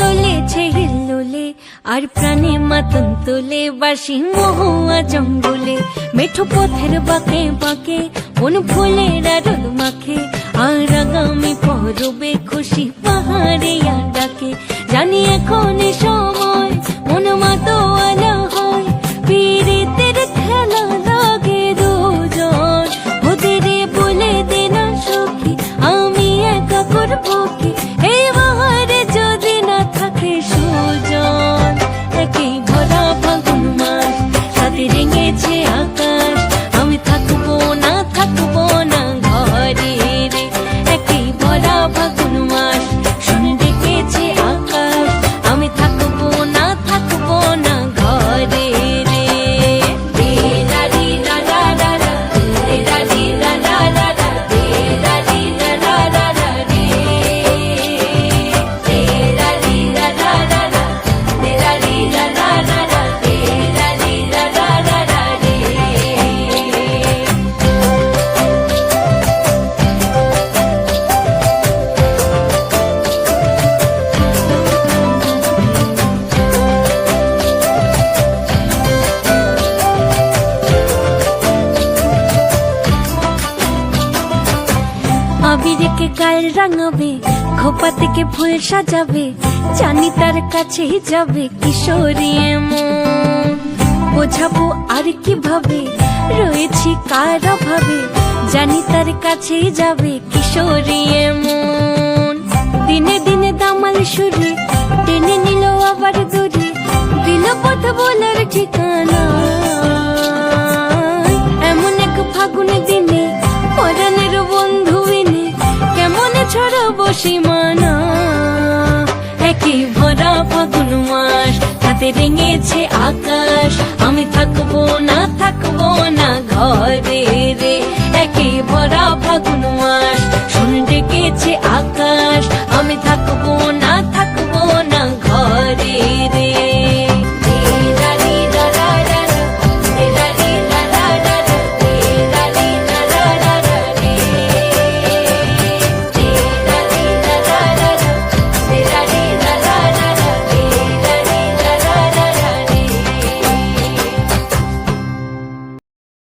দোলেছে হিল্লোলে আর প্রাণে মাতন তোলে বাসি মহুয়া জঙ্গলে মেঠো পথের বাঁকে বাঁকে কোন ফুলের রোদ মাখে আর আগামী পরবে খুশি পাহাড়ে ডাকে জানি এখন সময় মন মাতোয়ালা হয় পীড়িতের খেলা লাগে দুজন ওদের বলে দে না সখী আমি একা করবো কি এই বাহারে যদি না থাকে সুজন একই ভরা ফাগুন মাস সাথে রেঙেছে আকাশ আমি থাকবো না ঘরে রে একই ভরা ফাগুন মাস শুনে ডেকেছে আকাশ আমি থাকবো না ঘরে রে রে লা রি লা লা লা লা, রে লা রি লা লা লা লা, রে লা রি লা লা লা লা রে, রে লা রি লা লা লা লা, রে লা রি লা লা লা লা, রে লা রি লা লা লা লা রে। আবিরকে গাল রাঙাবে খোপা থেকে ফুল সাজাবে জানি তার কাছেই যাবে কিশোরী মন বোঝাবো আর কিভাবে রয়েছি কার অভাবে জানি তার কাছেই যাবে কিশোরী মন দিনে দিনে দামাল সুরে টেনে নিল আবার দূরে দিল পথ বলার ঠিকানা এমন এক ফাগুন দিনে পরাণের বন্ধু এনে কেমন ছড়াবো সীমানা একই ভরা ফাগুন মাস তাতে রেঙেছে আকাশ আমি থাকবো না ঘরে রে একই ভরা ফাগুন মাস শুনে ডেকেছে আকাশ আমি থাকবো